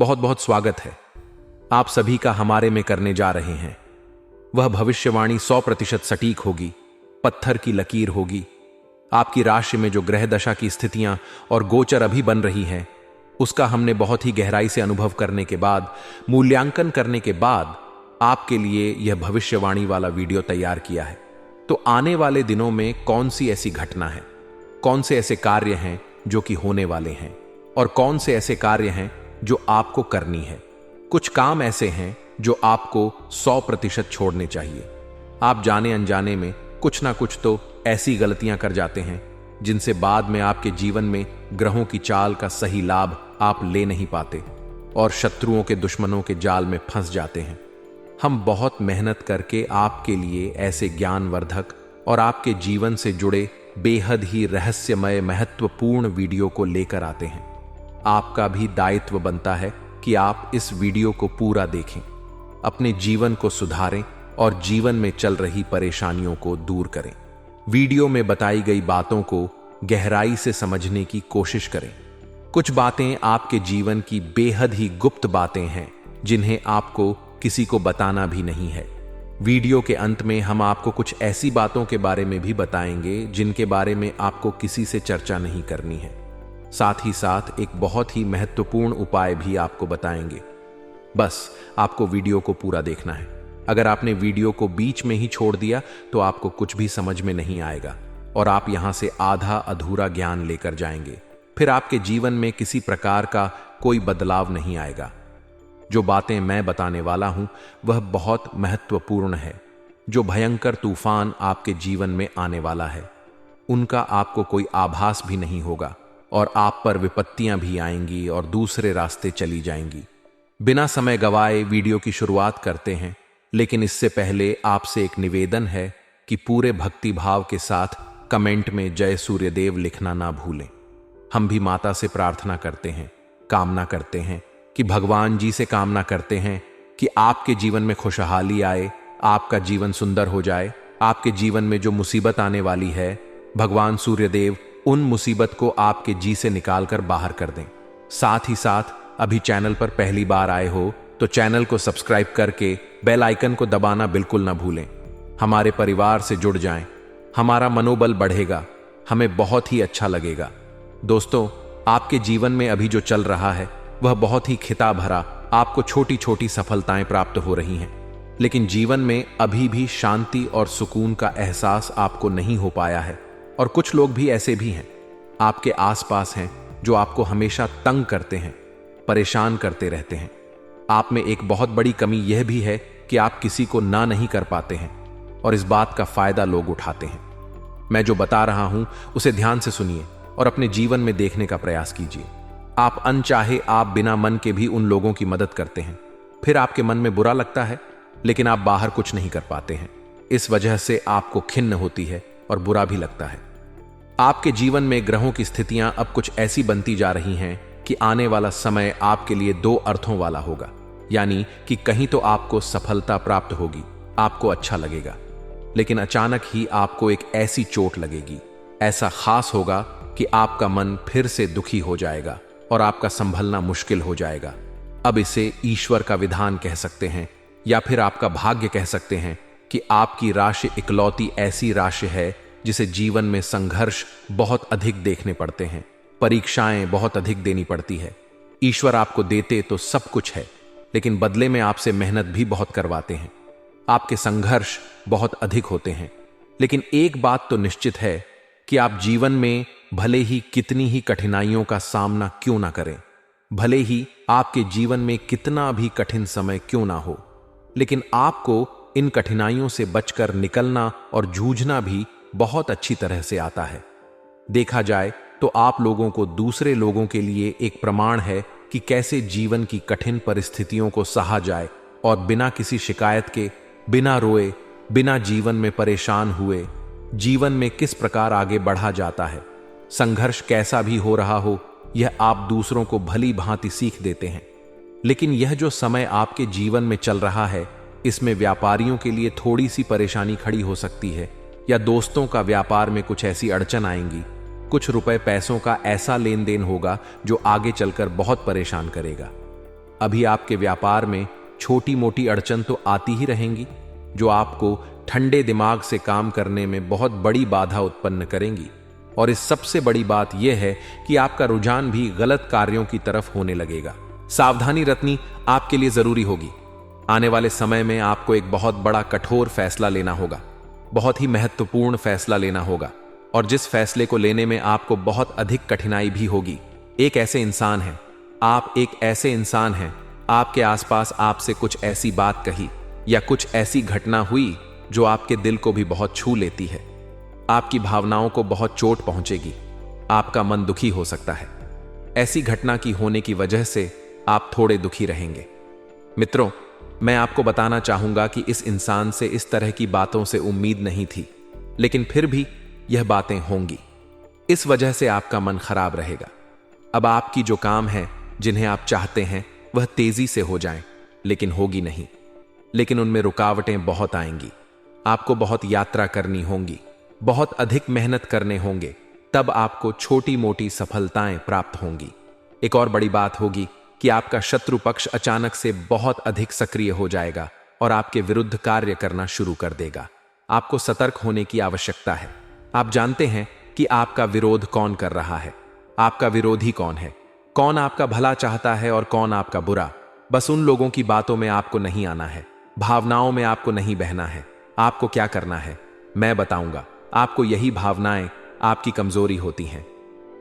बहुत बहुत स्वागत है आप सभी का हमारे में करने जा रहे हैं। वह भविष्यवाणी 100% सटीक होगी, पत्थर की लकीर होगी। आपकी राशि में जो ग्रह दशा की स्थितियां और गोचर अभी बन रही हैं, उसका हमने बहुत ही गहराई से अनुभव करने के बाद, मूल्यांकन करने के बाद आपके लिए यह भविष्यवाणी वाला वीडियो तैयार किया है। तो आने वाले दिनों में कौन सी ऐसी घटना है, कौन से ऐसे कार्य हैं जो कि होने वाले हैं, और कौन से ऐसे कार्य हैं जो आपको करनी है। कुछ काम ऐसे हैं जो आपको 100% छोड़ने चाहिए। आप जाने अनजाने में कुछ ना कुछ तो ऐसी गलतियां कर जाते हैं जिनसे बाद में आपके जीवन में ग्रहों की चाल का सही लाभ आप ले नहीं पाते और शत्रुओं के दुश्मनों के जाल में फंस जाते हैं। हम बहुत मेहनत करके आपके लिए ऐसे ज्ञानवर्धक और आपके जीवन से जुड़े बेहद ही रहस्यमय महत्वपूर्ण वीडियो को लेकर आते हैं। आपका भी दायित्व बनता है कि आप इस वीडियो को पूरा देखें, अपने जीवन को सुधारें और जीवन में चल रही परेशानियों को दूर करें। वीडियो में बताई गई बातों को गहराई से समझने की कोशिश करें। कुछ बातें आपके जीवन की बेहद ही गुप्त बातें हैं जिन्हें आपको किसी को बताना भी नहीं है। वीडियो के अंत में हम आपको कुछ ऐसी बातों के बारे में भी बताएंगे जिनके बारे में आपको किसी से चर्चा नहीं करनी है। साथ ही साथ एक बहुत ही महत्वपूर्ण उपाय भी आपको बताएंगे। बस आपको वीडियो को पूरा देखना है। अगर आपने वीडियो को बीच में ही छोड़ दिया तो आपको कुछ भी समझ में नहीं आएगा और आप यहां से आधा अधूरा ज्ञान लेकर जाएंगे। फिर आपके जीवन में किसी प्रकार का कोई बदलाव नहीं आएगा। जो बातें मैं बताने वाला हूं वह बहुत महत्वपूर्ण है। जो भयंकर तूफान आपके जीवन में आने वाला है उनका आपको कोई आभास भी नहीं होगा और आप पर विपत्तियां भी आएंगी और दूसरे रास्ते चली जाएंगी। बिना समय गवाए वीडियो की शुरुआत करते हैं, लेकिन इससे पहले आपसे एक निवेदन है कि पूरे भक्ति भाव के साथ कमेंट में जय सूर्यदेव लिखना ना भूलें। हम भी माता से प्रार्थना करते हैं, कामना करते हैं कि भगवान जी से कामना करते हैं कि आपके जीवन में खुशहाली आए, आपका जीवन सुंदर हो जाए। आपके जीवन में जो मुसीबत आने वाली है, भगवान सूर्यदेव उन मुसीबत को आपके जी से निकालकर बाहर कर दें। साथ ही साथ अभी चैनल पर पहली बार आए हो तो चैनल को सब्सक्राइब करके बेल आइकन को दबाना बिल्कुल ना भूलें। हमारे परिवार से जुड़ जाएं, हमारा मनोबल बढ़ेगा, हमें बहुत ही अच्छा लगेगा। दोस्तों, आपके जीवन में अभी जो चल रहा है वह बहुत ही खिता भरा, आपको छोटी छोटी सफलताएं प्राप्त हो रही हैं, लेकिन जीवन में अभी भी शांति और सुकून का एहसास आपको नहीं हो पाया है। और कुछ लोग भी ऐसे भी हैं आपके आसपास हैं जो आपको हमेशा तंग करते हैं, परेशान करते रहते हैं। आप में एक बहुत बड़ी कमी यह भी है कि आप किसी को ना नहीं कर पाते हैं और इस बात का फायदा लोग उठाते हैं। मैं जो बता रहा हूं उसे ध्यान से सुनिए और अपने जीवन में देखने का प्रयास कीजिए। आप अनचाहे आप बिना मन के भी उन लोगों की मदद करते हैं, फिर आपके मन में बुरा लगता है लेकिन आप बाहर कुछ नहीं कर पाते हैं। इस वजह से आपको खिन्न होती है और बुरा भी लगता है। आपके जीवन में ग्रहों की स्थितियां अब कुछ ऐसी बनती जा रही हैं कि आने वाला समय आपके लिए दो अर्थों वाला होगा। यानी कि कहीं तो आपको सफलता प्राप्त होगी, आपको अच्छा लगेगा, लेकिन अचानक ही आपको एक ऐसी चोट लगेगी, ऐसा खास होगा कि आपका मन फिर से दुखी हो जाएगा और आपका संभलना मुश्किल हो जाएगा। अब इसे ईश्वर का विधान कह सकते हैं या फिर आपका भाग्य कह सकते हैं कि आपकी राशि इकलौती ऐसी राशि है जिसे जीवन में संघर्ष बहुत अधिक देखने पड़ते हैं, परीक्षाएं बहुत अधिक देनी पड़ती है। ईश्वर आपको देते तो सब कुछ है, लेकिन बदले में आपसे मेहनत भी बहुत करवाते हैं। आपके संघर्ष बहुत अधिक होते हैं, लेकिन एक बात तो निश्चित है कि आप जीवन में भले ही कितनी ही कठिनाइयों का सामना क्यों ना करें, भले ही आपके जीवन में कितना भी कठिन समय क्यों ना हो, लेकिन आपको इन कठिनाइयों से बचकर निकलना और जूझना भी बहुत अच्छी तरह से आता है। देखा जाए तो आप लोगों को दूसरे लोगों के लिए एक प्रमाण है कि कैसे जीवन की कठिन परिस्थितियों को सहा जाए और बिना किसी शिकायत के, बिना रोए, बिना जीवन में परेशान हुए जीवन में किस प्रकार आगे बढ़ा जाता है। संघर्ष कैसा भी हो रहा हो, यह आप दूसरों को भली भांति सीख देते हैं। लेकिन यह जो समय आपके जीवन में चल रहा है, इसमें व्यापारियों के लिए थोड़ी सी परेशानी खड़ी हो सकती है, या दोस्तों का व्यापार में कुछ ऐसी अड़चन आएंगी, कुछ रुपए पैसों का ऐसा लेन देन होगा जो आगे चलकर बहुत परेशान करेगा। अभी आपके व्यापार में छोटी मोटी अड़चन तो आती ही रहेंगी, जो आपको ठंडे दिमाग से काम करने में बहुत बड़ी बाधा उत्पन्न करेंगी। और इस सबसे बड़ी बात यह है कि आपका रुझान भी गलत कार्यों की तरफ होने लगेगा। सावधानी रखनी आपके लिए जरूरी होगी। आने वाले समय में आपको एक बहुत बड़ा कठोर फैसला लेना होगा, बहुत ही महत्वपूर्ण फैसला लेना होगा, और जिस फैसले को लेने में आपको बहुत अधिक कठिनाई भी होगी। एक ऐसे इंसान हैं, आप एक ऐसे इंसान हैं, आपके आसपास आपसे कुछ ऐसी बात कही या कुछ ऐसी घटना हुई जो आपके दिल को भी बहुत छू लेती है। आपकी भावनाओं को बहुत चोट पहुंचेगी, आपका मन दुखी हो सकता है। ऐसी घटना की होने की वजह से आप थोड़े दुखी रहेंगे। मित्रों, मैं आपको बताना चाहूंगा कि इस इंसान से इस तरह की बातों से उम्मीद नहीं थी, लेकिन फिर भी यह बातें होंगी। इस वजह से आपका मन खराब रहेगा। अब आपकी जो काम है, जिन्हें आप चाहते हैं, वह तेजी से हो जाएं, लेकिन होगी नहीं। लेकिन उनमें रुकावटें बहुत आएंगी। आपको बहुत यात्रा करनी होंगी, बहुत अधिक मेहनत करने होंगे, तब आपको छोटी मोटी सफलताएं प्राप्त होंगी। एक और बड़ी बात होगी कि आपका शत्रु पक्ष अचानक से बहुत अधिक सक्रिय हो जाएगा और आपके विरुद्ध कार्य करना शुरू कर देगा। आपको सतर्क होने की आवश्यकता है। आप जानते हैं कि आपका विरोध कौन कर रहा है, आपका विरोधी कौन है, कौन आपका भला चाहता है और कौन आपका बुरा। बस उन लोगों की बातों में आपको नहीं आना है, भावनाओं में आपको नहीं बहना है। आपको क्या करना है मैं बताऊंगा। आपको यही भावनाएं आपकी कमजोरी होती हैं।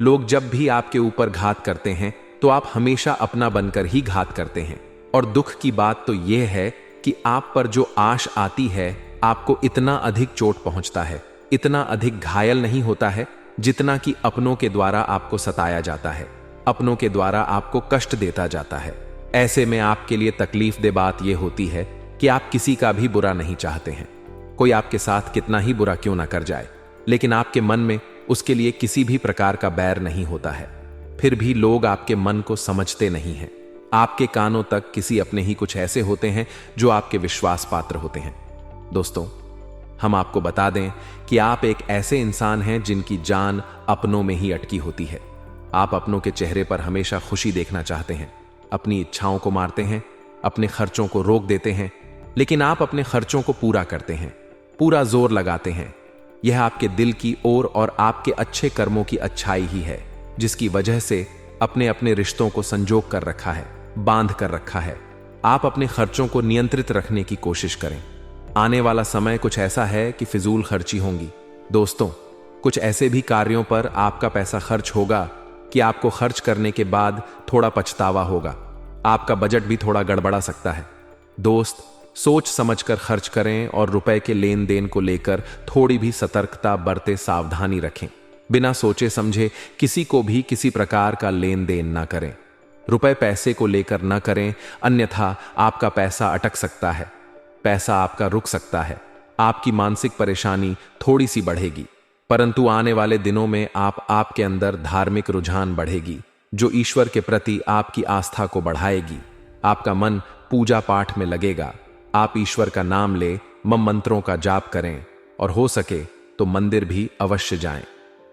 लोग जब भी आपके ऊपर घात करते हैं तो आप हमेशा अपना बनकर ही घात करते हैं। और दुख की बात तो यह है कि आप पर जो आश आती है, आपको इतना अधिक चोट पहुंचता है, इतना अधिक घायल नहीं होता है जितना कि अपनों के द्वारा आपको सताया जाता है, अपनों के द्वारा आपको कष्ट देता जाता है। ऐसे में आपके लिए तकलीफ दे बात यह होती है कि आप किसी का भी बुरा नहीं चाहते हैं। कोई आपके साथ कितना ही बुरा क्यों ना कर जाए, लेकिन आपके मन में उसके लिए किसी भी प्रकार का बैर नहीं होता है। फिर भी लोग आपके मन को समझते नहीं हैं। आपके कानों तक किसी अपने ही कुछ ऐसे होते हैं जो आपके विश्वास पात्र होते हैं। दोस्तों, हम आपको बता दें कि आप एक ऐसे इंसान हैं जिनकी जान अपनों में ही अटकी होती है। आप अपनों के चेहरे पर हमेशा खुशी देखना चाहते हैं, अपनी इच्छाओं को मारते हैं, अपने खर्चों को रोक देते हैं, लेकिन आप अपने खर्चों को पूरा करते हैं, पूरा जोर लगाते हैं। यह आपके दिल की ओर और आपके अच्छे कर्मों की अच्छाई ही है, जिसकी वजह से अपने अपने रिश्तों को संजोग कर रखा है, बांध कर रखा है। आप अपने खर्चों को नियंत्रित रखने की कोशिश करें। आने वाला समय कुछ ऐसा है कि फिजूल खर्ची होंगी। दोस्तों, कुछ ऐसे भी कार्यों पर आपका पैसा खर्च होगा कि आपको खर्च करने के बाद थोड़ा पछतावा होगा। आपका बजट भी थोड़ा गड़बड़ा सकता है। दोस्त, सोच समझकर खर्च करें और रुपए के लेन देन को लेकर थोड़ी भी सतर्कता बरते, सावधानी रखें। बिना सोचे समझे किसी को भी किसी प्रकार का लेन देन ना करें। रुपए पैसे को लेकर ना करें, अन्यथा आपका पैसा अटक सकता है, पैसा आपका रुक सकता है। आपकी मानसिक परेशानी थोड़ी सी बढ़ेगी, परंतु आने वाले दिनों में आपके अंदर धार्मिक रुझान बढ़ेगी, जो ईश्वर के प्रति आपकी आस्था को बढ़ाएगी। आपका मन पूजा पाठ में लगेगा। आप ईश्वर का नाम ले, मंत्रों का जाप करें और हो सके तो मंदिर भी अवश्य जाएं।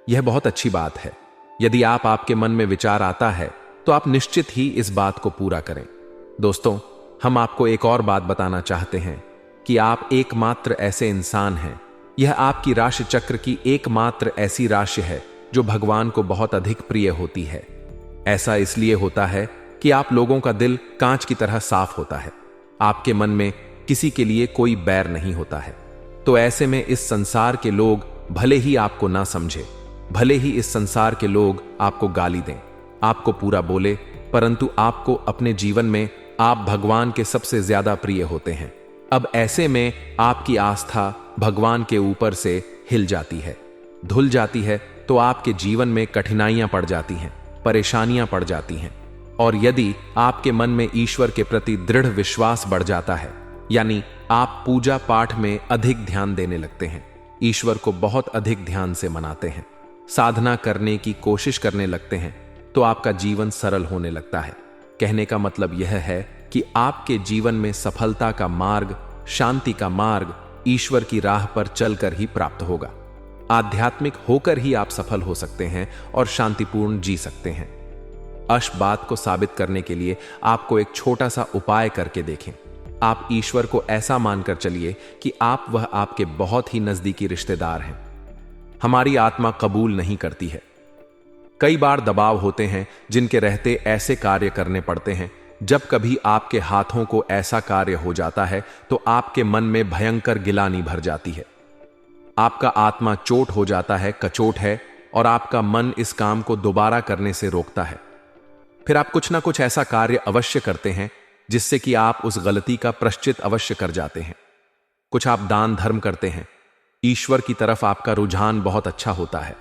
यह बहुत अच्छी बात है। यदि आपके मन में विचार आता है तो आप निश्चित ही इस बात को पूरा करें। दोस्तों, हम आपको एक और बात बताना चाहते हैं कि आप एकमात्र ऐसे इंसान हैं। यह आपकी राशि चक्र की एकमात्र ऐसी राशि है जो भगवान को बहुत अधिक प्रिय होती है। ऐसा इसलिए होता है कि आप लोगों का दिल कांच की तरह साफ होता है। आपके मन में किसी के लिए कोई बैर नहीं होता है। तो ऐसे में इस संसार के लोग भले ही आपको ना समझे, भले ही इस संसार के लोग आपको गाली दें, आपको पूरा बोले, परंतु आपको अपने जीवन में आप भगवान के सबसे ज्यादा प्रिय होते हैं। अब ऐसे में आपकी आस्था भगवान के ऊपर से हिल जाती है, धुल जाती है, तो आपके जीवन में कठिनाइयां पड़ जाती हैं, परेशानियां पड़ जाती हैं। और यदि आपके मन में ईश्वर के प्रति दृढ़ विश्वास बढ़ जाता है, यानी आप पूजा पाठ में अधिक ध्यान देने लगते हैं, ईश्वर को बहुत अधिक ध्यान से मनाते हैं, साधना करने की कोशिश करने लगते हैं, तो आपका जीवन सरल होने लगता है। कहने का मतलब यह है कि आपके जीवन में सफलता का मार्ग, शांति का मार्ग ईश्वर की राह पर चलकर ही प्राप्त होगा। आध्यात्मिक होकर ही आप सफल हो सकते हैं और शांतिपूर्ण जी सकते हैं। अश बात को साबित करने के लिए आपको एक छोटा सा उपाय करके देखें। आप ईश्वर को ऐसा मानकर चलिए कि वह आपके बहुत ही नजदीकी रिश्तेदार हैं। हमारी आत्मा कबूल नहीं करती है। कई बार दबाव होते हैं जिनके रहते ऐसे कार्य करने पड़ते हैं। जब कभी आपके हाथों को ऐसा कार्य हो जाता है तो आपके मन में भयंकर गिलानी भर जाती है। आपका आत्मा चोट हो जाता है, कचोट है, और आपका मन इस काम को दोबारा करने से रोकता है। फिर आप कुछ ना कुछ ऐसा कार्य अवश्य करते हैं जिससे कि आप उस गलती का प्रायश्चित अवश्य कर जाते हैं। कुछ आप दान धर्म करते हैं। ईश्वर की तरफ आपका रुझान बहुत अच्छा होता है।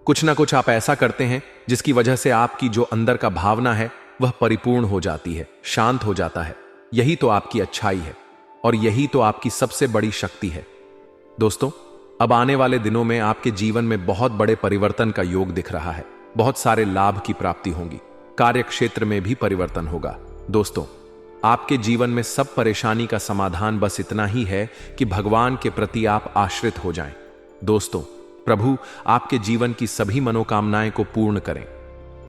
कुछ ना कुछ आप ऐसा करते हैं जिसकी वजह से आपकी जो अंदर का भावना है वह परिपूर्ण हो जाती है, शांत हो जाता है। यही तो आपकी अच्छाई है और यही तो आपकी सबसे बड़ी शक्ति है। दोस्तों, अब आने वाले दिनों में आपके जीवन में बहुत बड़े परिवर्तन का योग दिख रहा है। बहुत सारे लाभ की प्राप्ति होगी। कार्य क्षेत्र में भी परिवर्तन होगा। दोस्तों, आपके जीवन में सब परेशानी का समाधान बस इतना ही है कि भगवान के प्रति आप आश्रित हो जाएं। दोस्तों, प्रभु आपके जीवन की सभी मनोकामनाएं को पूर्ण करें।